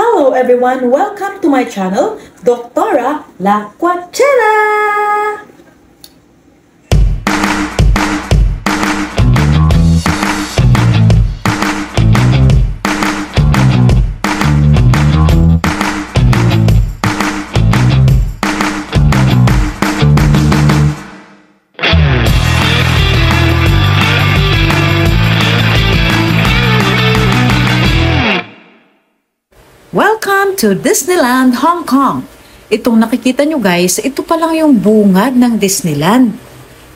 Hello everyone! Welcome to my channel, Doctora La Cuachera! Welcome to Disneyland, Hong Kong. Itong nakikita nyo guys, ito pa lang yung bungad ng Disneyland.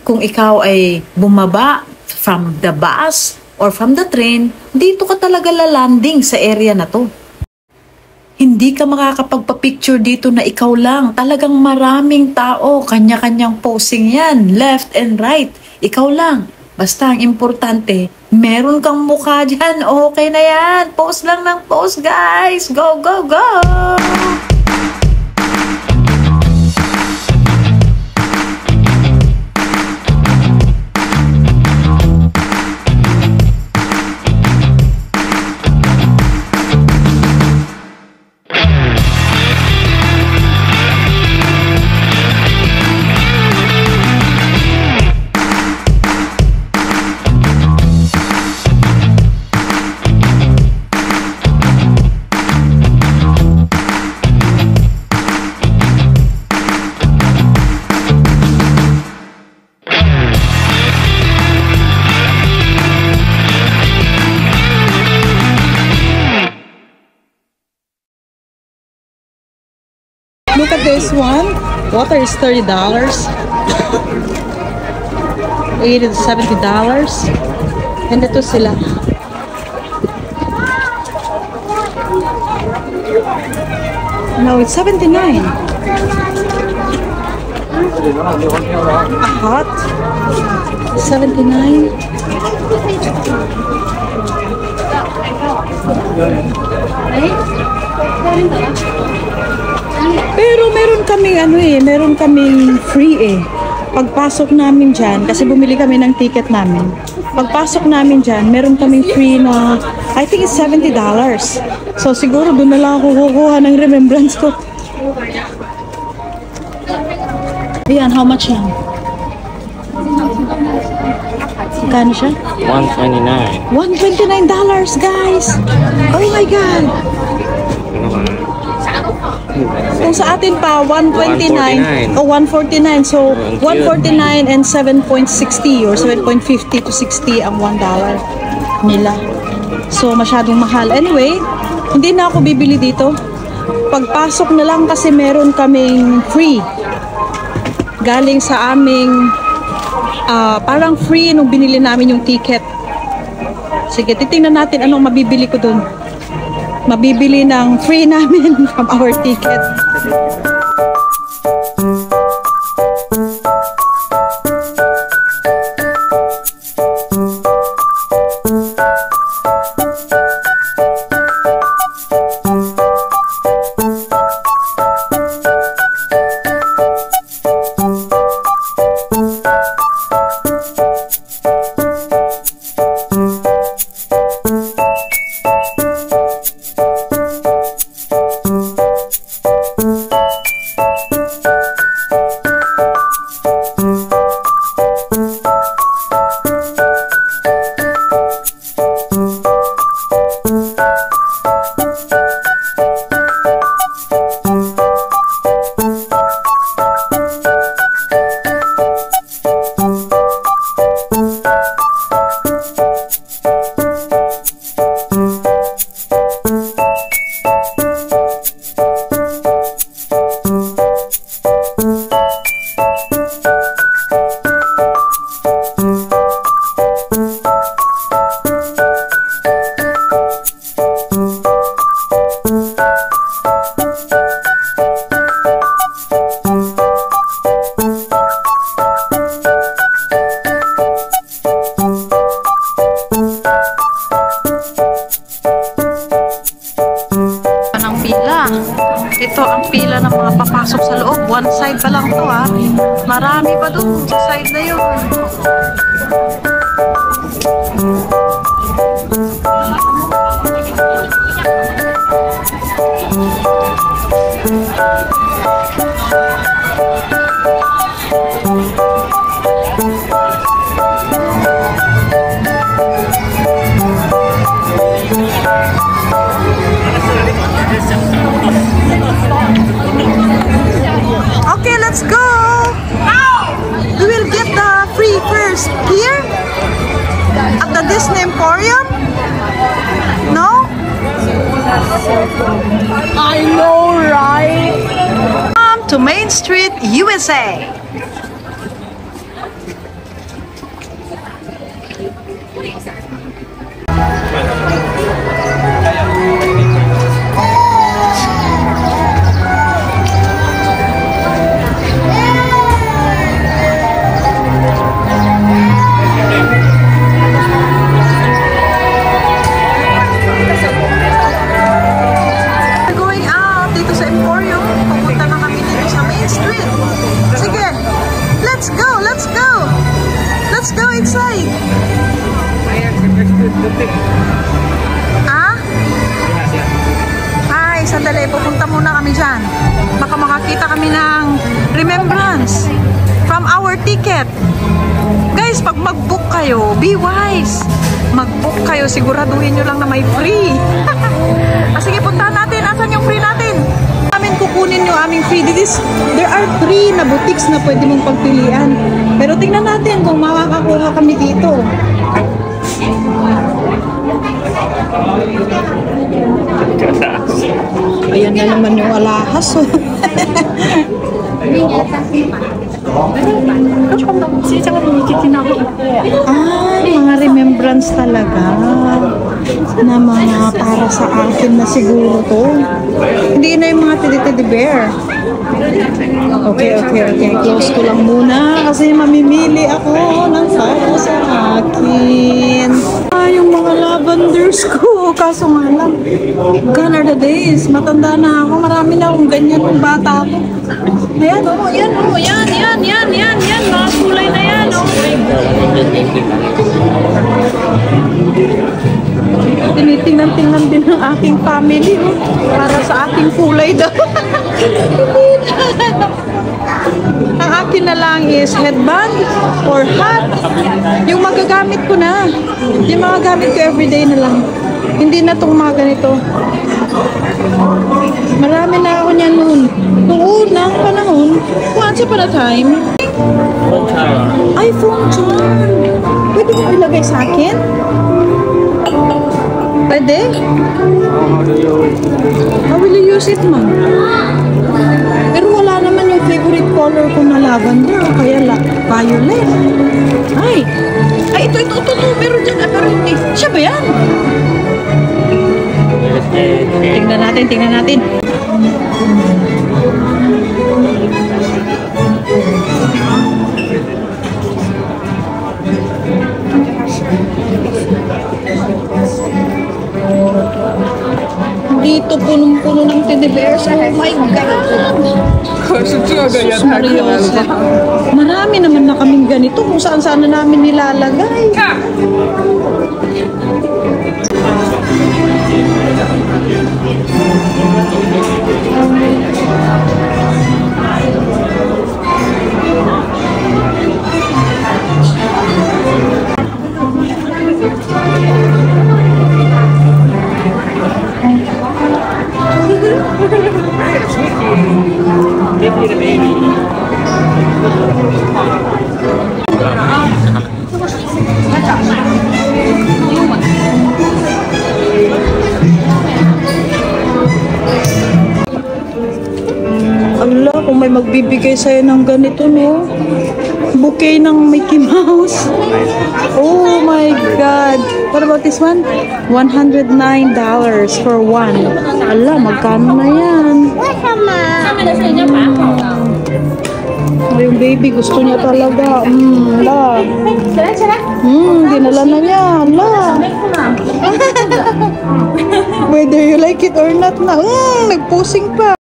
Kung ikaw ay bumaba from the bus or from the train, dito ka talaga lalanding sa area na to. Hindi ka makakapagpa-picture dito na ikaw lang. Talagang maraming tao, kanya-kanyang posing yan, left and right. Ikaw lang. Basta ang importante, meron kang mukha dyan. Okay na yan. Post lang ng post, guys. Go, go, go! Look at this one. Water is $30. $80 to $70. And ito sila. No, it's $79. A hot. $79. Pero meron kaming meron kaming free pagpasok namin dyan, kasi bumili kami ng ticket namin. Pagpasok namin dyan, meron kaming free na, I think it's $70. So siguro doon na lang ako kukuha ng remembrance ko. Ayan, how much yan? Kano siya? $129. $129, guys! Oh my God! Kung sa atin pa, 129 o 149. So, 149 and 7.60 or 7.50 to 60 ang $1 nila. So, masyadong mahal. Anyway, hindi na ako bibili dito. Pagpasok na lang kasi meron kaming free. Galing sa aming, parang free nung binili namin yung ticket. Sige, titingnan natin anong mabibili ko dun. Mabibili ng free namin from our ticket. Ito ang pila ng mga papasok sa loob. One side pa lang to ha. Marami pa doon sa side na yun. Okay, let's go! We will get the free first here at the Disney Emporium. No? I know, right? Come to Main Street, USA. Ah? Ay, sandali. Pupunta muna kami dyan. Baka makakita kami ng remembrance from our ticket. Guys, pag mag-book kayo, be wise. Mag-book kayo, siguraduhin nyo lang na may free. Sige, puntahan natin. Asan yung free natin? Amin kukunin yung aming free. There are 3 na boutiques na pwede mong pagpilian. Pero tingnan natin kung makakakuha kami dito. Ayan na naman yung alahas. Mga remembrance talaga na mga para sa akin na siguro to. Hindi na yung mga teddy bear. Okay. Close ko lang muna kasi mamimili ako ng para sa akin. Yung mga lavenders ko. Kaso nga lang, gone are the days. Matanda na ako. Marami na akong ganyan ng bata ako. Ayan, yan. Mga kulay na yan, Tinitingnan din ng aking family, para sa aking kulay daw. Ang akin na lang is headband or hat. Yung magagamit ko na. Yung mga gamit ko everyday na lang. Hindi na itong mga ganito. Marami na ako niyan noon. Noong unang panahon, once upon a time. Ay, phone charm. Pwede mo ilagay sa akin? Pwede? How will you use it, ma'am? Pero wala naman yung favorite color ko na lavender o kaya violet. Ay, ito. Meron dyan. Pero hindi. Siya ba yan? Tingnan natin. Dito punong-puno ng teddy bears. Oh my God! Seryoso. Marami naman na kaming ganito kung saan-saan na namin nilalagay. Allah, kung may magbibigay sa'yo ng ganito, no? Bouquet ng Mickey Mouse. Oh my God. What about this one? $109 for one. Allah, magkano na yan? Yung baby, gusto niya talaga. Dinala na niya. Whether you like it or not na. Nagpusing pa.